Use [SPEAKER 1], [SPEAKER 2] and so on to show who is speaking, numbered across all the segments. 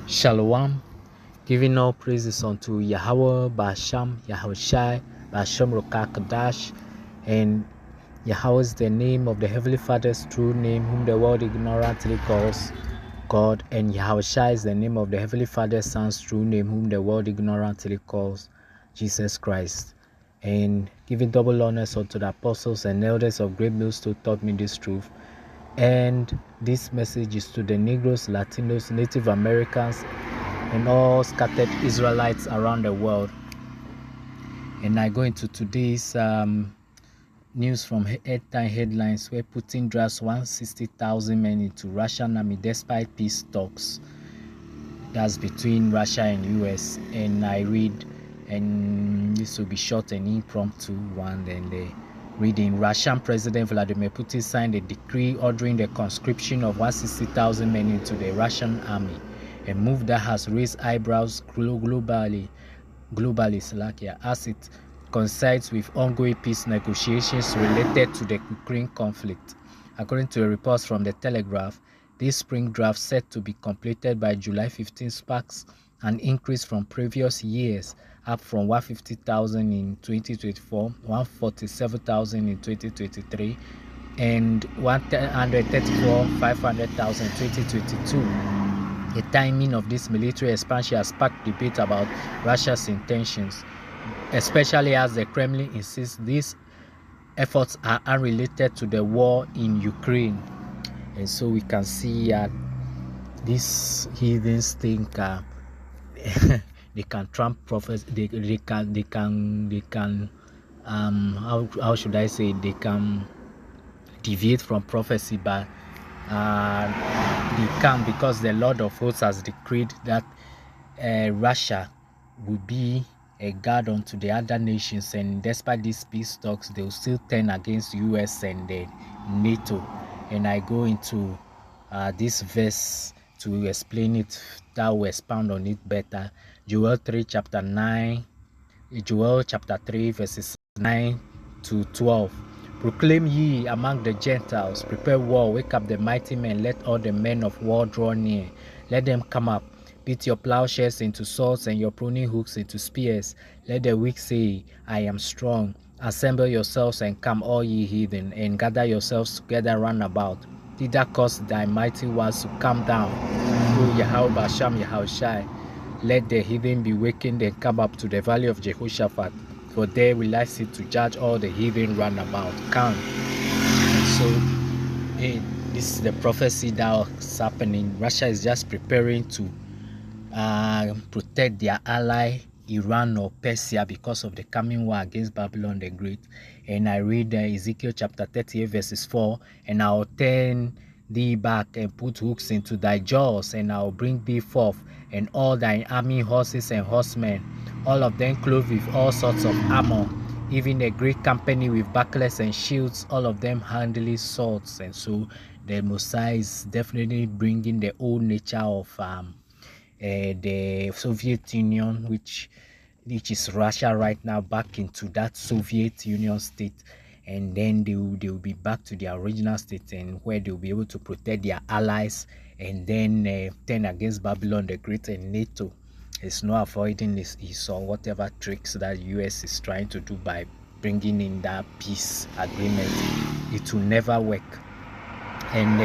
[SPEAKER 1] Shalom, giving all praises unto Yahweh, Basham, Yahushai, Basham Rokakadash, and Yahweh is the name of the Heavenly Father's true name, whom the world ignorantly calls God, and Yahushai is the name of the Heavenly Father's Son's true name, whom the world ignorantly calls Jesus Christ. And giving double honors unto the apostles and elders of Great Millstone taught me this truth. And this message is to the Negroes, Latinos, Native Americans, and all scattered Israelites around the world. And I go into today's news from headline headlines, where Putin drags 160,000 men into Russian army despite peace talks. That's between Russia and US. And I read, and this will be short and impromptu one. And they reading, Russian President Vladimir Putin signed a decree ordering the conscription of 160,000 men into the Russian army, a move that has raised eyebrows globally as it coincides with ongoing peace negotiations related to the Ukraine conflict. According to a report from The Telegraph, this spring draft, set to be completed by July 15, sparks an increase from previous years, up from 150,000 in 2024, 147,000 in 2023, and 500,000 in 2022. The timing of this military expansion has sparked debate about Russia's intentions, especially as the Kremlin insists these efforts are unrelated to the war in Ukraine. And so we can see these heathens think they can trump prophets. They can how should I say, they can deviate from prophecy, but they can, because the Lord of Hosts has decreed that Russia will be a guard unto the other nations, and despite these peace talks, they will still turn against US and NATO. And I go into this verse to explain it, that will expound on it better. Joel chapter 3 verses 9 to 12. Proclaim ye among the Gentiles, prepare war, wake up the mighty men, let all the men of war draw near. Let them come up, beat your plowshares into swords and your pruning hooks into spears. Let the weak say, I am strong. Assemble yourselves and come, all ye heathen, and gather yourselves together round about. Thither cause thy mighty ones to come down. O Yahweh Basham Yahushai, let the heathen be wakened and come up to the valley of Jehoshaphat, for there will I sit to judge all the heathen round about. Come. And so, this is the prophecy that's happening. Russia is just preparing to protect their ally Iran or Persia because of the coming war against Babylon the Great. And I read Ezekiel chapter 38 verses 4, and I'll turn thee back and put hooks into thy jaws, and I'll bring thee forth, and all thine army horses and horsemen, all of them clothed with all sorts of armor, even a great company with bucklers and shields, all of them handling swords. And so the Messiah is definitely bringing the old nature of the Soviet Union, which is Russia right now, back into that Soviet Union state, and then they will be back to their original state, and where they will be able to protect their allies, and then turn against Babylon the Great and NATO. It's not avoiding this or whatever tricks that US is trying to do by bringing in that peace agreement. It will never work. And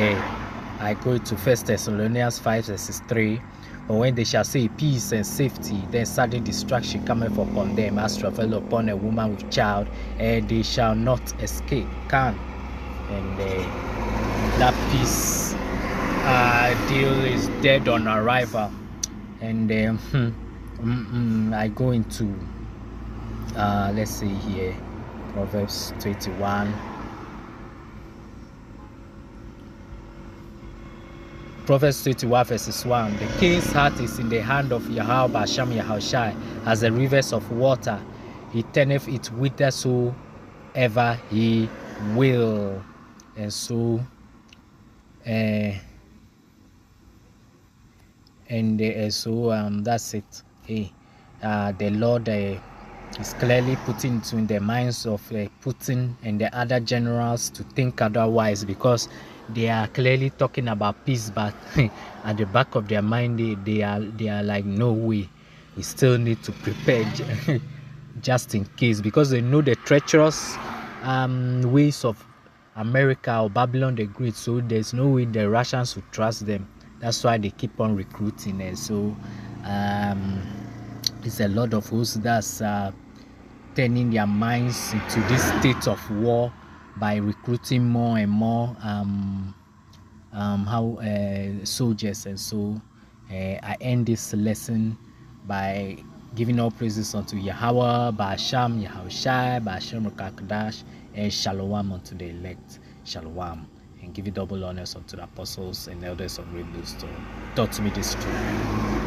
[SPEAKER 1] I go to 1 Thessalonians 5 verses 3. But when they shall say peace and safety, then sudden destruction cometh upon them, as travel upon a woman with child, and they shall not escape. Can. And that peace deal is dead on arrival. And I go into let's see here, Proverbs 21. Proverbs 21 verses 1. The king's heart is in the hand of Yahweh Basham Yahushai, as the rivers of water. He turneth it whithersoever he will. And so that's it. The Lord is clearly putting into the minds of Putin and the other generals to think otherwise, because they are clearly talking about peace, but at the back of their mind, they are like, no way, we still need to prepare just in case, because they know the treacherous ways of America or Babylon the Great. So there's no way the Russians would trust them. That's why they keep on recruiting. And so it's a lot of us that's turning their minds into this state of war by recruiting more and more soldiers. And so I end this lesson by giving all praises unto Yahweh, Ba'asham, Yahushai, Ba'ashem Rukakadash, and Shalom unto the elect. Shalom. And give it double honors unto the apostles and elders of Great Bluestone. Taught me this truth.